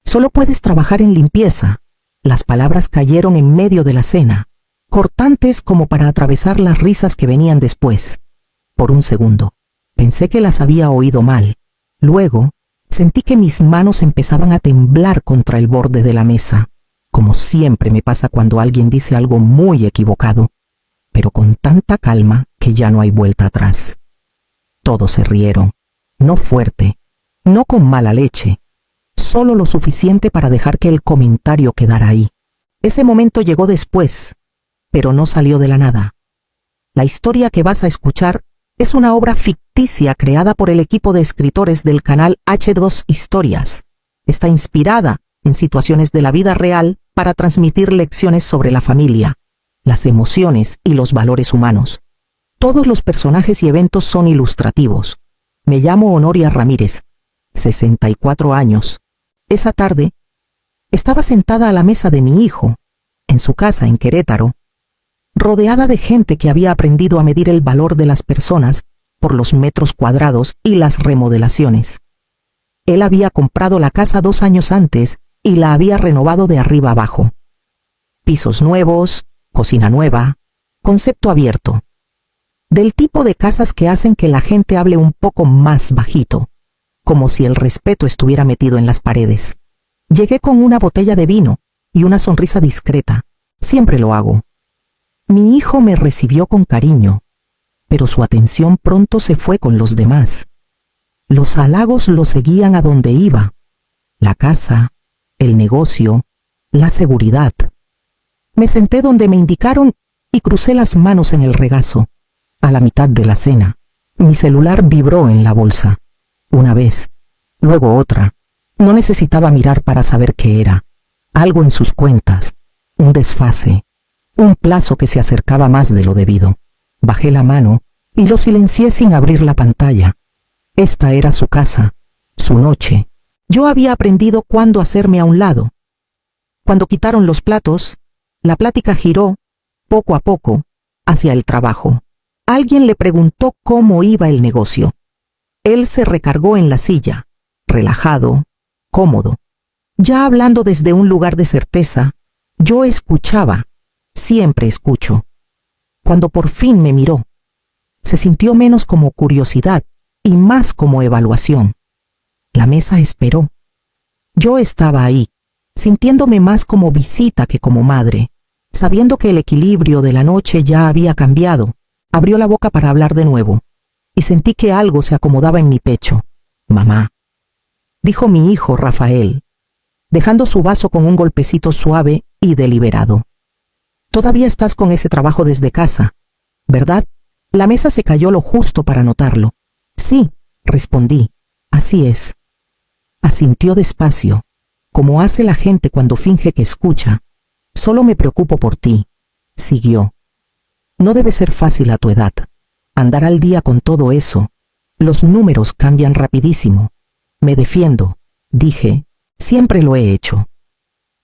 Solo puedes trabajar en limpieza. Las palabras cayeron en medio de la cena, cortantes como para atravesar las risas que venían después. Por un segundo, pensé que las había oído mal. Luego, sentí que mis manos empezaban a temblar contra el borde de la mesa, como siempre me pasa cuando alguien dice algo muy equivocado, pero con tanta calma que ya no hay vuelta atrás. Todos se rieron, no fuerte, no con mala leche, solo lo suficiente para dejar que el comentario quedara ahí. Ese momento llegó después, pero no salió de la nada. La historia que vas a escuchar es una obra ficticia creada por el equipo de escritores del canal H2 Historias. Está inspirada en situaciones de la vida real para transmitir lecciones sobre la familia, las emociones y los valores humanos. Todos los personajes y eventos son ilustrativos. Me llamo Honoria Ramírez, 64 años. Esa tarde, estaba sentada a la mesa de mi hijo, en su casa en Querétaro, rodeada de gente que había aprendido a medir el valor de las personas por los metros cuadrados y las remodelaciones. Él había comprado la casa 2 años antes y la había renovado de arriba abajo. Pisos nuevos, cocina nueva, concepto abierto. Del tipo de casas que hacen que la gente hable un poco más bajito, como si el respeto estuviera metido en las paredes. Llegué con una botella de vino y una sonrisa discreta. Siempre lo hago. Mi hijo me recibió con cariño, pero su atención pronto se fue con los demás. Los halagos lo seguían a donde iba. La casa, el negocio, la seguridad. Me senté donde me indicaron y crucé las manos en el regazo. A la mitad de la cena, mi celular vibró en la bolsa. Una vez, luego otra. No necesitaba mirar para saber qué era. Algo en sus cuentas, un desfase, un plazo que se acercaba más de lo debido. Bajé la mano y lo silencié sin abrir la pantalla. Esta era su casa, su noche. Yo había aprendido cuándo hacerme a un lado. Cuando quitaron los platos, la plática giró, poco a poco, hacia el trabajo. Alguien le preguntó cómo iba el negocio. Él se recargó en la silla, relajado, cómodo. Ya hablando desde un lugar de certeza, yo escuchaba, siempre escucho. Cuando por fin me miró, se sintió menos como curiosidad y más como evaluación. La mesa esperó. Yo estaba ahí, sintiéndome más como visita que como madre, sabiendo que el equilibrio de la noche ya había cambiado. Abrió la boca para hablar de nuevo, y sentí que algo se acomodaba en mi pecho. Mamá, dijo mi hijo Rafael, dejando su vaso con un golpecito suave y deliberado. Todavía estás con ese trabajo desde casa, ¿verdad? La mesa se cayó lo justo para notarlo. Sí, respondí, así es. Asintió despacio, como hace la gente cuando finge que escucha. Solo me preocupo por ti, siguió. No debe ser fácil a tu edad. Andar al día con todo eso. Los números cambian rapidísimo. Me defiendo, dije, siempre lo he hecho.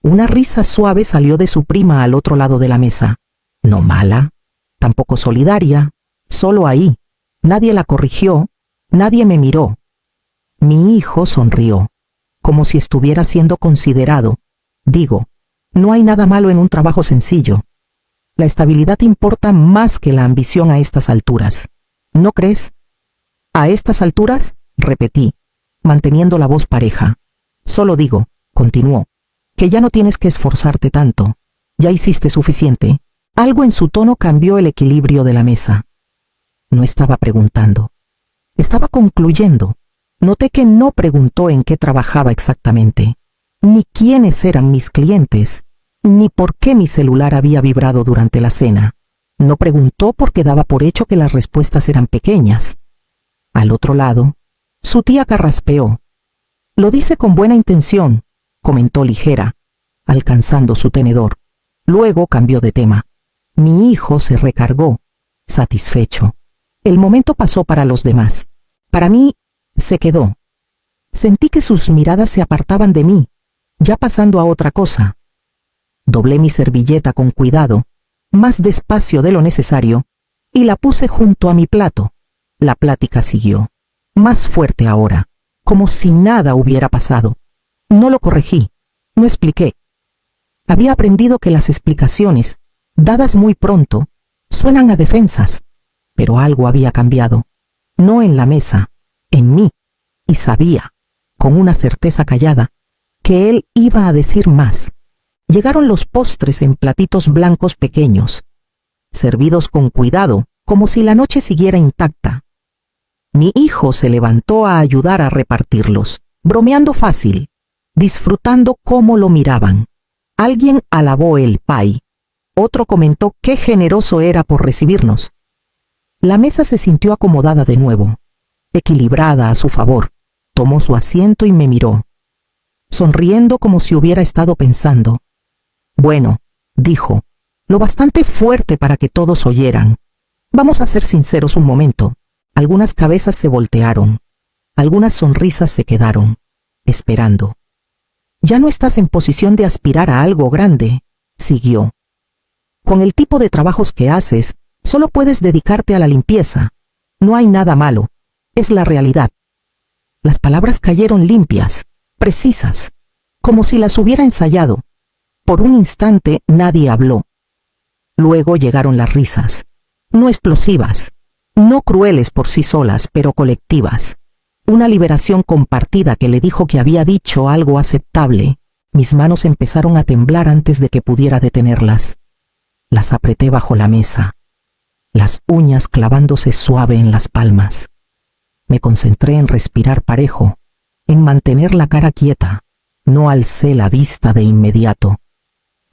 Una risa suave salió de su prima al otro lado de la mesa. No mala, tampoco solidaria, solo ahí. Nadie la corrigió, nadie me miró. Mi hijo sonrió, como si estuviera siendo considerado. Digo, no hay nada malo en un trabajo sencillo. La estabilidad importa más que la ambición a estas alturas. ¿No crees? ¿A estas alturas? Repetí, manteniendo la voz pareja. Solo digo, continuó, que ya no tienes que esforzarte tanto. Ya hiciste suficiente. Algo en su tono cambió el equilibrio de la mesa. No estaba preguntando. Estaba concluyendo. Noté que no preguntó en qué trabajaba exactamente, ni quiénes eran mis clientes, ni por qué mi celular había vibrado durante la cena. No preguntó porque daba por hecho que las respuestas eran pequeñas. Al otro lado, su tía carraspeó. Lo dice con buena intención, comentó ligera, alcanzando su tenedor. Luego cambió de tema. Mi hijo se recargó, satisfecho. El momento pasó para los demás. Para mí, se quedó. Sentí que sus miradas se apartaban de mí, ya pasando a otra cosa. Doblé mi servilleta con cuidado, más despacio de lo necesario, y la puse junto a mi plato. La plática siguió, más fuerte ahora, como si nada hubiera pasado. No lo corregí, No expliqué. Había aprendido que las explicaciones, dadas muy pronto, suenan a defensas, pero algo había cambiado. No en la mesa, en mí, y sabía, con una certeza callada, que él iba a decir más. Llegaron los postres en platitos blancos pequeños, servidos con cuidado, como si la noche siguiera intacta. Mi hijo se levantó a ayudar a repartirlos, bromeando fácil, disfrutando cómo lo miraban. Alguien alabó el pay. Otro comentó qué generoso era por recibirnos. La mesa se sintió acomodada de nuevo, equilibrada a su favor. Tomó su asiento y me miró, sonriendo como si hubiera estado pensando. Bueno, dijo, lo bastante fuerte para que todos oyeran. Vamos a ser sinceros un momento. Algunas cabezas se voltearon. Algunas sonrisas se quedaron, esperando. Ya no estás en posición de aspirar a algo grande, siguió. Con el tipo de trabajos que haces, solo puedes dedicarte a la limpieza. No hay nada malo. Es la realidad. Las palabras cayeron limpias, precisas, como si las hubiera ensayado. Por un instante nadie habló. Luego llegaron las risas, no explosivas, no crueles por sí solas, pero colectivas. Una liberación compartida que le dijo que había dicho algo aceptable. Mis manos empezaron a temblar antes de que pudiera detenerlas. Las apreté bajo la mesa, las uñas clavándose suave en las palmas. Me concentré en respirar parejo, en mantener la cara quieta. No alcé la vista de inmediato.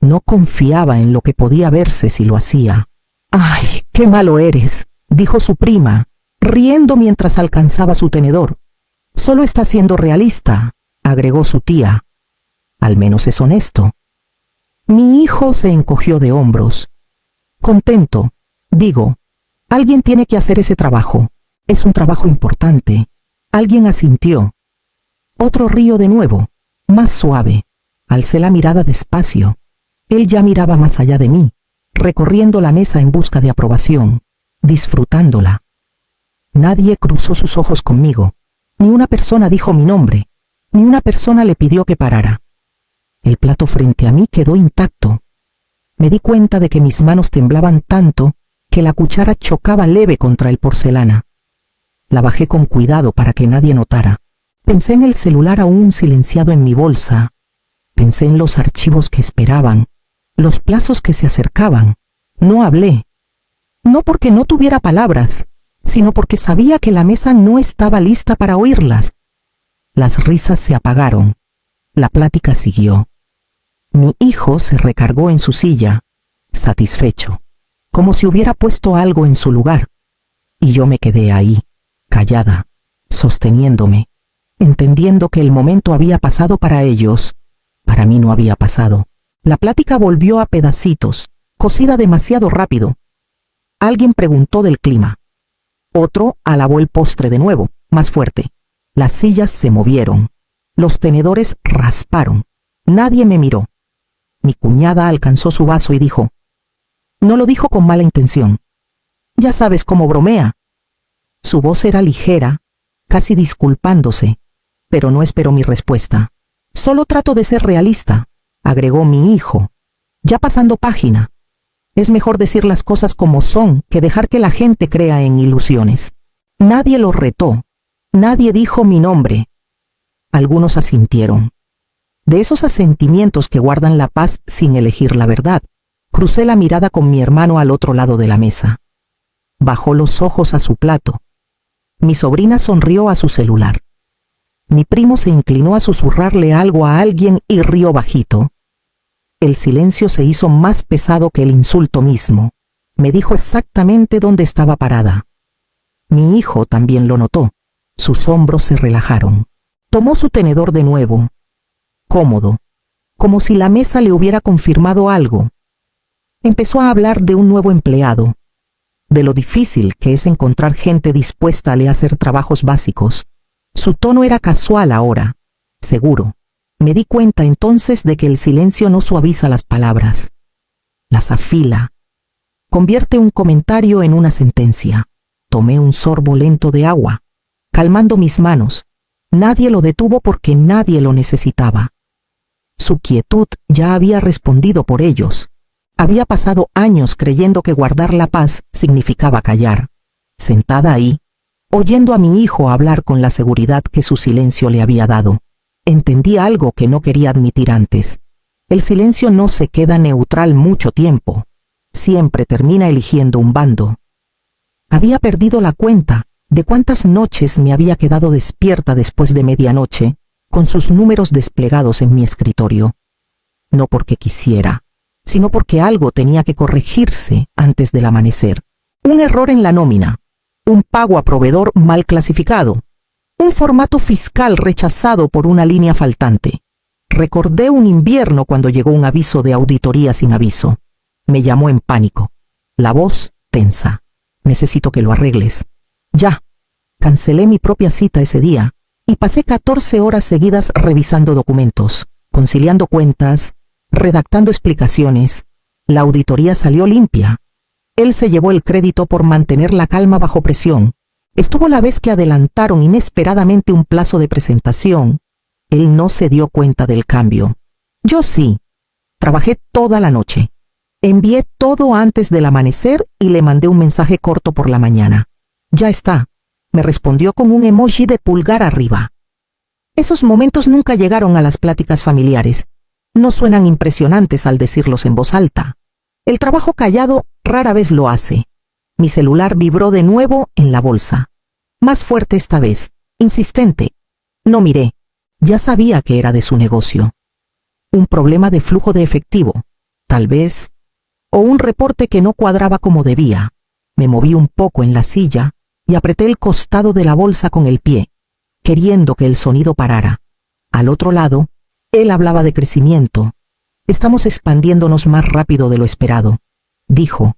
No confiaba en lo que podía verse si lo hacía. «¡Ay, qué malo eres!», dijo su prima, riendo mientras alcanzaba su tenedor. «Solo está siendo realista», agregó su tía. «Al menos es honesto». Mi hijo se encogió de hombros. «Contento, digo, alguien tiene que hacer ese trabajo. Es un trabajo importante». Alguien asintió. Otro río de nuevo, más suave. Alcé la mirada despacio. Él ya miraba más allá de mí, recorriendo la mesa en busca de aprobación, disfrutándola. Nadie cruzó sus ojos conmigo. Ni una persona dijo mi nombre. Ni una persona le pidió que parara. El plato frente a mí quedó intacto. Me di cuenta de que mis manos temblaban tanto que la cuchara chocaba leve contra el porcelana. La bajé con cuidado para que nadie notara. Pensé en el celular aún silenciado en mi bolsa. Pensé en los archivos que esperaban, los plazos que se acercaban. No hablé. No porque no tuviera palabras, sino porque sabía que la mesa no estaba lista para oírlas. Las risas se apagaron. La plática siguió. Mi hijo se recargó en su silla, satisfecho, como si hubiera puesto algo en su lugar. Y yo me quedé ahí, callada, sosteniéndome, entendiendo que el momento había pasado para ellos. Para mí no había pasado. La plática volvió a pedacitos, cocida demasiado rápido. Alguien preguntó del clima. Otro alabó el postre de nuevo, más fuerte. Las sillas se movieron. Los tenedores rasparon. Nadie me miró. Mi cuñada alcanzó su vaso y dijo: «No lo dijo con mala intención. Ya sabes cómo bromea». Su voz era ligera, casi disculpándose, pero no esperó mi respuesta. «Solo trato de ser realista», agregó mi hijo, ya pasando página. «Es mejor decir las cosas como son que dejar que la gente crea en ilusiones». Nadie lo retó. Nadie dijo mi nombre. Algunos asintieron. De esos asentimientos que guardan la paz sin elegir la verdad, crucé la mirada con mi hermano al otro lado de la mesa. Bajó los ojos a su plato. Mi sobrina sonrió a su celular. Mi primo se inclinó a susurrarle algo a alguien y rió bajito. El silencio se hizo más pesado que el insulto mismo. Me dijo exactamente dónde estaba parada. Mi hijo también lo notó. Sus hombros se relajaron. Tomó su tenedor de nuevo, cómodo, como si la mesa le hubiera confirmado algo. Empezó a hablar de un nuevo empleado, de lo difícil que es encontrar gente dispuesta a hacer trabajos básicos. Su tono era casual ahora, seguro. Me di cuenta entonces de que el silencio no suaviza las palabras, las afila, convierte un comentario en una sentencia. Tomé un sorbo lento de agua, calmando mis manos. Nadie lo detuvo porque nadie lo necesitaba. Su quietud ya había respondido por ellos. Había pasado años creyendo que guardar la paz significaba callar. Sentada ahí, oyendo a mi hijo hablar con la seguridad que su silencio le había dado, entendí algo que no quería admitir antes. El silencio no se queda neutral mucho tiempo. Siempre termina eligiendo un bando. Había perdido la cuenta de cuántas noches me había quedado despierta después de medianoche, con sus números desplegados en mi escritorio. No porque quisiera, sino porque algo tenía que corregirse antes del amanecer. Un error en la nómina, un pago a proveedor mal clasificado, un formato fiscal rechazado por una línea faltante. Recordé un invierno cuando llegó un aviso de auditoría sin aviso. Me llamó en pánico, la voz tensa. Necesito que lo arregles. Ya. Cancelé mi propia cita ese día y pasé 14 horas seguidas revisando documentos, conciliando cuentas, redactando explicaciones. La auditoría salió limpia. Él se llevó el crédito por mantener la calma bajo presión. Estuvo la vez que adelantaron inesperadamente un plazo de presentación. Él no se dio cuenta del cambio. Yo sí. Trabajé toda la noche. Envié todo antes del amanecer y le mandé un mensaje corto por la mañana. Ya está. Me respondió con un emoji de pulgar arriba. Esos momentos nunca llegaron a las pláticas familiares. No suenan impresionantes al decirlos en voz alta. El trabajo callado rara vez lo hace. Mi celular vibró de nuevo en la bolsa. Más fuerte esta vez, insistente. No miré. Ya sabía que era de su negocio. Un problema de flujo de efectivo, tal vez, o un reporte que no cuadraba como debía. Me moví un poco en la silla y apreté el costado de la bolsa con el pie, queriendo que el sonido parara. Al otro lado, él hablaba de crecimiento. Estamos expandiéndonos más rápido de lo esperado, dijo.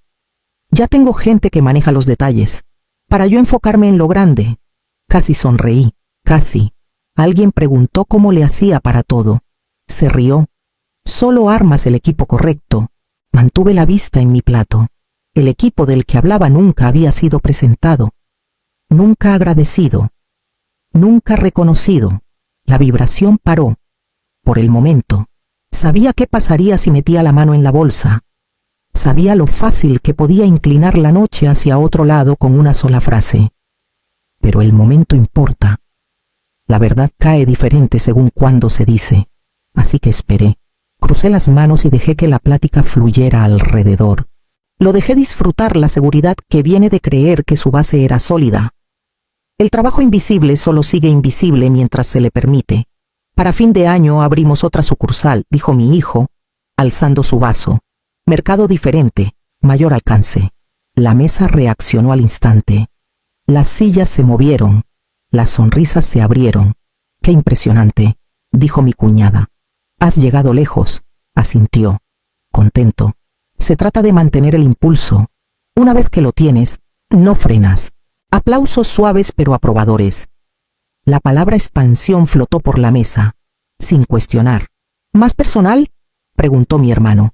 Ya tengo gente que maneja los detalles, para yo enfocarme en lo grande. Casi sonreí, casi. Alguien preguntó cómo le hacía para todo. Se rió. Solo armas el equipo correcto. Mantuve la vista en mi plato. El equipo del que hablaba nunca había sido presentado. Nunca agradecido. Nunca reconocido. La vibración paró. Por el momento. Sabía qué pasaría si metía la mano en la bolsa. Sabía lo fácil que podía inclinar la noche hacia otro lado con una sola frase. Pero el momento importa. La verdad cae diferente según cuándo se dice. Así que esperé. Crucé las manos y dejé que la plática fluyera alrededor. Lo dejé disfrutar la seguridad que viene de creer que su base era sólida. El trabajo invisible solo sigue invisible mientras se le permite. Para fin de año abrimos otra sucursal, dijo mi hijo, alzando su vaso. Mercado diferente, mayor alcance. La mesa reaccionó al instante. Las sillas se movieron. Las sonrisas se abrieron. ¡Qué impresionante!, dijo mi cuñada. Has llegado lejos, asintió. Contento. Se trata de mantener el impulso. Una vez que lo tienes, no frenas. Aplausos suaves pero aprobadores. La palabra expansión flotó por la mesa, sin cuestionar. ¿Más personal?, preguntó mi hermano.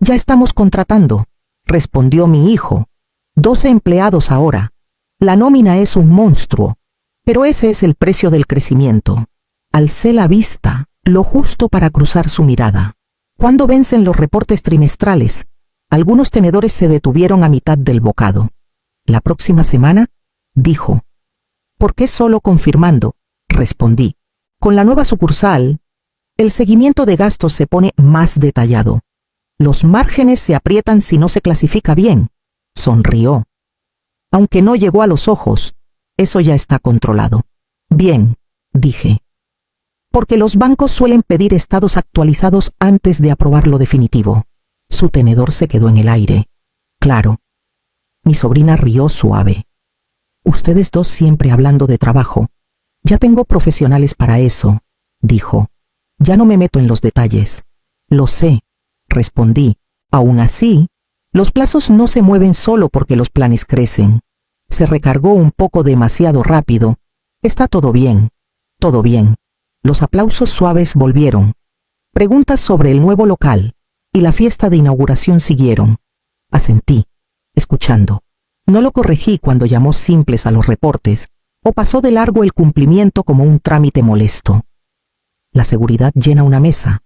Ya estamos contratando, respondió mi hijo. 12 empleados ahora. La nómina es un monstruo, pero ese es el precio del crecimiento. Alcé la vista, lo justo para cruzar su mirada. ¿Cuándo vencen los reportes trimestrales? Algunos tenedores se detuvieron a mitad del bocado. ¿La próxima semana?, dijo. ¿Por qué solo confirmando?, respondí. Con la nueva sucursal, el seguimiento de gastos se pone más detallado. Los márgenes se aprietan si no se clasifica bien. Sonrió. Aunque no llegó a los ojos, eso ya está controlado. Bien, dije. Porque los bancos suelen pedir estados actualizados antes de aprobar lo definitivo. Su tenedor se quedó en el aire. Claro. Mi sobrina rió suave. Ustedes dos siempre hablando de trabajo. Ya tengo profesionales para eso, dijo. Ya no me meto en los detalles. Lo sé, respondí. Aún así, los plazos no se mueven solo porque los planes crecen. Se recargó un poco demasiado rápido. Está todo bien, todo bien. Los aplausos suaves volvieron. Preguntas sobre el nuevo local y la fiesta de inauguración siguieron. Asentí, escuchando. No lo corregí cuando llamó simples a los reportes o pasó de largo el cumplimiento como un trámite molesto. La seguridad llena una mesa,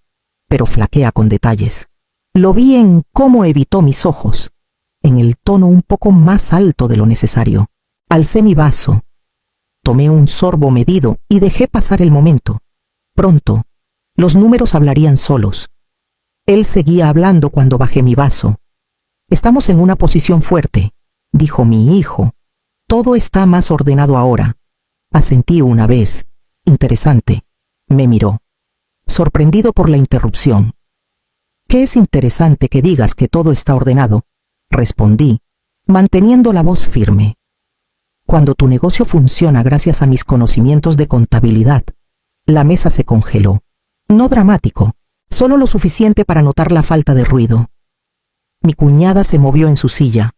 pero flaquea con detalles. Lo vi en cómo evitó mis ojos, en el tono un poco más alto de lo necesario. Alcé mi vaso, tomé un sorbo medido y dejé pasar el momento. Pronto, los números hablarían solos. Él seguía hablando cuando bajé mi vaso. Estamos en una posición fuerte, dijo mi hijo. Todo está más ordenado ahora. Asentí una vez. Interesante. Me miró, sorprendido por la interrupción. ¿Qué es interesante que digas que todo está ordenado? Respondí, manteniendo la voz firme. Cuando tu negocio funciona gracias a mis conocimientos de contabilidad. La mesa se congeló. No dramático, solo lo suficiente para notar la falta de ruido. Mi cuñada se movió en su silla.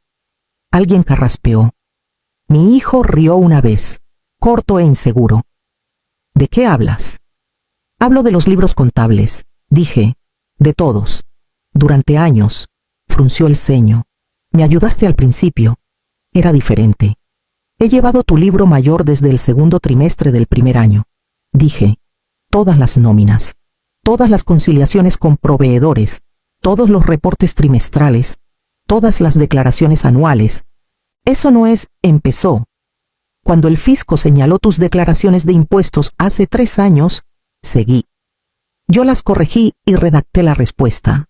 Alguien carraspeó. Mi hijo rió una vez, corto e inseguro. ¿De qué hablas? Hablo de los libros contables, dije, de todos. Durante años, frunció el ceño. Me ayudaste al principio. Era diferente. He llevado tu libro mayor desde el segundo trimestre del primer año. Dije, todas las nóminas, todas las conciliaciones con proveedores, todos los reportes trimestrales, todas las declaraciones anuales. Eso no es, empezó. Cuando el fisco señaló tus declaraciones de impuestos hace 3 años, seguí. Yo las corregí y redacté la respuesta.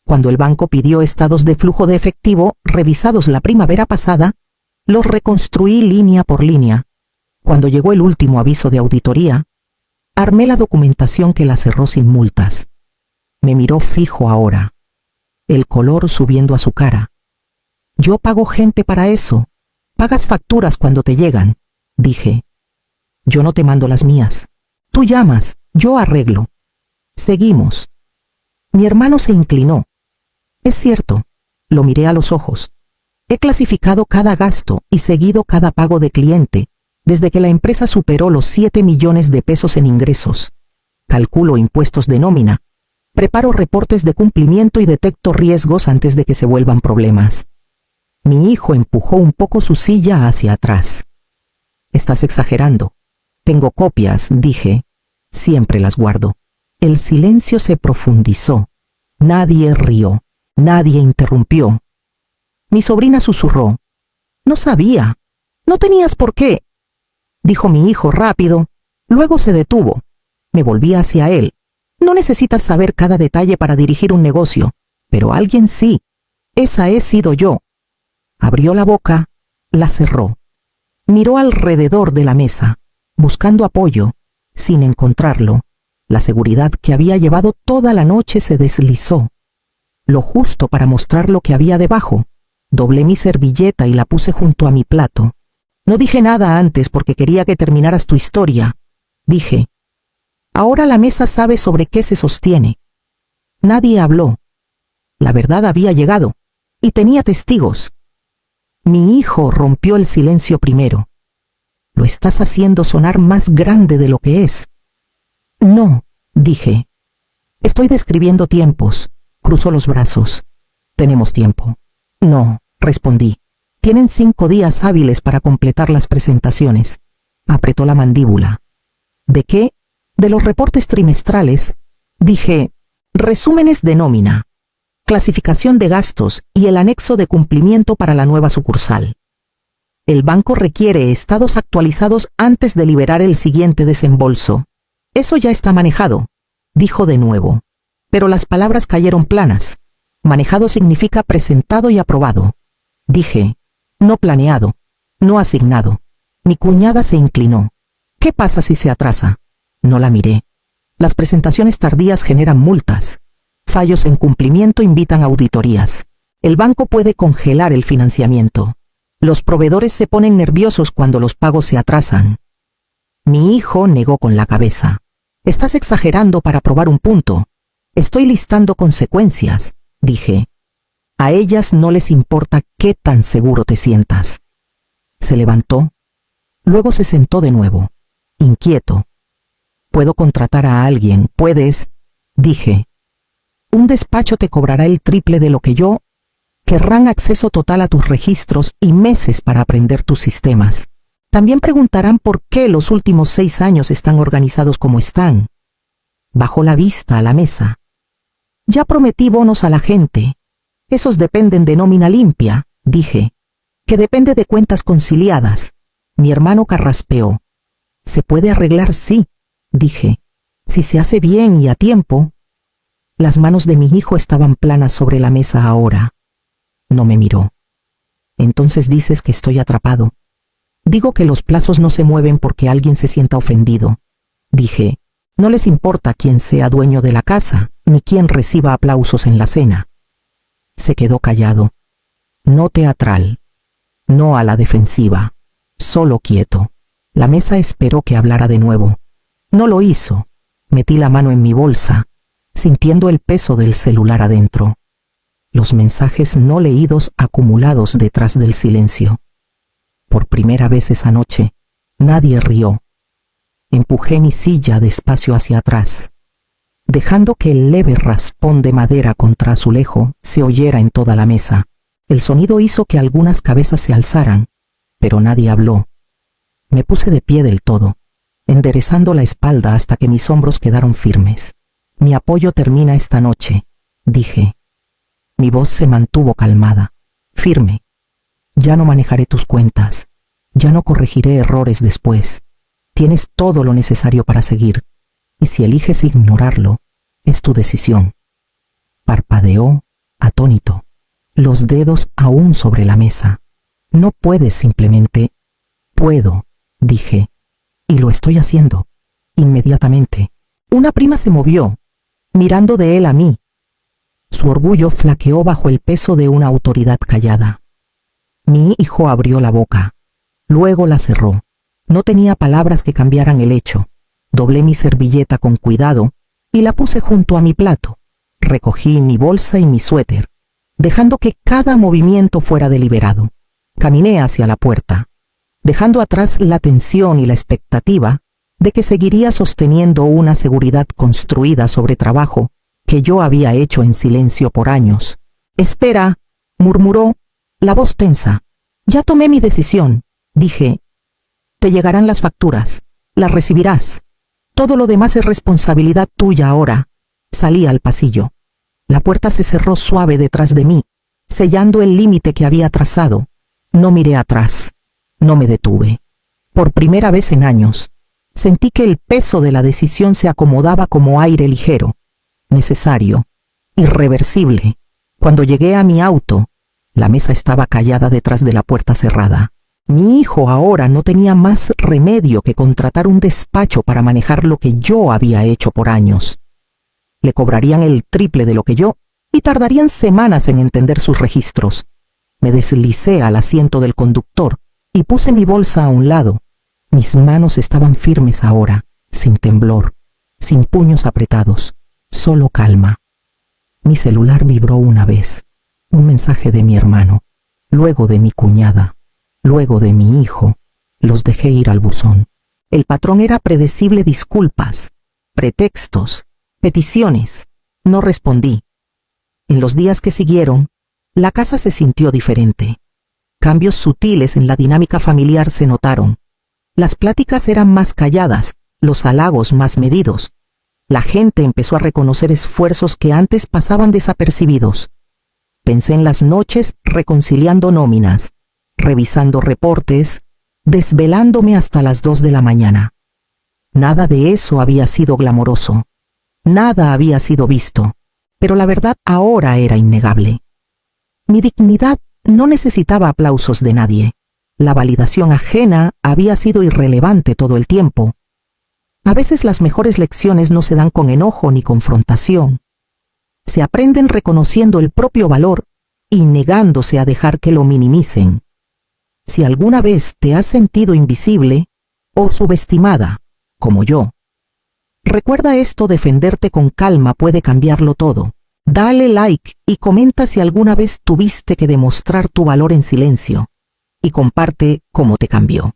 Cuando el banco pidió estados de flujo de efectivo revisados la primavera pasada, los reconstruí línea por línea. Cuando llegó el último aviso de auditoría, armé la documentación que la cerró sin multas. Me miró fijo ahora, el color subiendo a su cara. Yo pago gente para eso. Pagas facturas cuando te llegan, dije. Yo no te mando las mías. Tú llamas, yo arreglo. Seguimos. Mi hermano se inclinó. Es cierto, lo miré a los ojos. He clasificado cada gasto y seguido cada pago de cliente desde que la empresa superó los 7 millones de pesos en ingresos. Calculo impuestos de nómina. Preparo reportes de cumplimiento y detecto riesgos antes de que se vuelvan problemas. Mi hijo empujó un poco su silla hacia atrás. Estás exagerando. Tengo copias, dije. Siempre las guardo. El silencio se profundizó. Nadie rió. Nadie interrumpió. Mi sobrina susurró. No sabía. No tenías por qué. Dijo mi hijo rápido. Luego se detuvo. Me volví hacia él. No necesitas saber cada detalle para dirigir un negocio, pero alguien sí. Esa he sido yo. Abrió la boca, la cerró. Miró alrededor de la mesa, buscando apoyo, sin encontrarlo. La seguridad que había llevado toda la noche se deslizó. Lo justo para mostrar lo que había debajo. Doblé mi servilleta y la puse junto a mi plato. No dije nada antes porque quería que terminaras tu historia. Dije. Ahora la mesa sabe sobre qué se sostiene. Nadie habló. La verdad había llegado, y tenía testigos. Mi hijo rompió el silencio primero. Lo estás haciendo sonar más grande de lo que es. No, dije. Estoy describiendo tiempos. Cruzó los brazos. Tenemos tiempo. No, respondí. Tienen 5 días hábiles para completar las presentaciones. Apretó la mandíbula. ¿De qué? De los reportes trimestrales. Dije, resúmenes de nómina, clasificación de gastos y el anexo de cumplimiento para la nueva sucursal. El banco requiere estados actualizados antes de liberar el siguiente desembolso. Eso ya está manejado, dijo de nuevo. Pero las palabras cayeron planas. Manejado significa presentado y aprobado. Dije, no planeado, no asignado. Mi cuñada se inclinó. ¿Qué pasa si se atrasa? No la miré. Las presentaciones tardías generan multas. Fallos en cumplimiento invitan auditorías. El banco puede congelar el financiamiento. Los proveedores se ponen nerviosos cuando los pagos se atrasan. Mi hijo negó con la cabeza. Estás exagerando para probar un punto. Estoy listando consecuencias, dije. A ellas no les importa qué tan seguro te sientas. Se levantó. Luego se sentó de nuevo, inquieto. Puedo contratar a alguien, puedes, dije. Un despacho te cobrará el triple de lo que yo. Querrán acceso total a tus registros y meses para aprender tus sistemas. También preguntarán por qué los últimos 6 años están organizados como están. Bajó la vista a la mesa. Ya prometí bonos a la gente. Esos dependen de nómina limpia, dije. Que depende de cuentas conciliadas. Mi hermano carraspeó. Se puede arreglar, sí, dije. Si se hace bien y a tiempo. Las manos de mi hijo estaban planas sobre la mesa ahora. No me miró. Entonces dices que estoy atrapado. Digo que los plazos no se mueven porque alguien se sienta ofendido. Dije, no les importa quién sea dueño de la casa, ni quién reciba aplausos en la cena. Se quedó callado. No teatral. No a la defensiva. Solo quieto. La mesa esperó que hablara de nuevo. No lo hizo. Metí la mano en mi bolsa, sintiendo el peso del celular adentro. Los mensajes no leídos acumulados detrás del silencio. Por primera vez esa noche, nadie rió. Empujé mi silla despacio hacia atrás, dejando que el leve raspón de madera contra azulejo se oyera en toda la mesa. El sonido hizo que algunas cabezas se alzaran, pero nadie habló. Me puse de pie del todo, enderezando la espalda hasta que mis hombros quedaron firmes. Mi apoyo termina esta noche, dije. Mi voz se mantuvo calmada, firme. Ya no manejaré tus cuentas, ya no corregiré errores después. Tienes todo lo necesario para seguir, y si eliges ignorarlo, es tu decisión. Parpadeó, atónito, los dedos aún sobre la mesa. No puedes simplemente. Puedo, dije, y lo estoy haciendo. Inmediatamente. Una prima se movió, mirando de él a mí. Su orgullo flaqueó bajo el peso de una autoridad callada. Mi hijo abrió la boca, luego la cerró. No tenía palabras que cambiaran el hecho. Doblé mi servilleta con cuidado y la puse junto a mi plato. Recogí mi bolsa y mi suéter, dejando que cada movimiento fuera deliberado. Caminé hacia la puerta, dejando atrás la tensión y la expectativa de que seguiría sosteniendo una seguridad construida sobre trabajo que yo había hecho en silencio por años. Espera, murmuró, la voz tensa. Ya tomé mi decisión, dije. Te llegarán las facturas, las recibirás. Todo lo demás es responsabilidad tuya ahora. Salí al pasillo. La puerta se cerró suave detrás de mí, sellando el límite que había trazado. No miré atrás. No me detuve. Por primera vez en años, sentí que el peso de la decisión se acomodaba como aire ligero, necesario, irreversible. Cuando llegué a mi auto, la mesa estaba callada detrás de la puerta cerrada. Mi hijo ahora no tenía más remedio que contratar un despacho para manejar lo que yo había hecho por años. Le cobrarían el triple de lo que yo y tardarían semanas en entender sus registros. Me deslicé al asiento del conductor y puse mi bolsa a un lado. Mis manos estaban firmes ahora, sin temblor, sin puños apretados, solo calma. Mi celular vibró una vez, un mensaje de mi hermano, luego de mi cuñada, luego de mi hijo. Los dejé ir al buzón. El patrón era predecible: disculpas, pretextos, peticiones. No respondí. En los días que siguieron, la casa se sintió diferente. Cambios sutiles en la dinámica familiar se notaron. Las pláticas eran más calladas, los halagos más medidos. La gente empezó a reconocer esfuerzos que antes pasaban desapercibidos. Pensé en las noches reconciliando nóminas, revisando reportes, desvelándome hasta las 2 de la mañana. Nada de eso había sido glamoroso. Nada había sido visto, pero la verdad ahora era innegable. Mi dignidad no necesitaba aplausos de nadie. La validación ajena había sido irrelevante todo el tiempo. A veces las mejores lecciones no se dan con enojo ni confrontación. Se aprenden reconociendo el propio valor y negándose a dejar que lo minimicen. Si alguna vez te has sentido invisible o subestimada, como yo, recuerda esto: defenderte con calma puede cambiarlo todo. Dale like y comenta si alguna vez tuviste que demostrar tu valor en silencio. Y comparte cómo te cambió.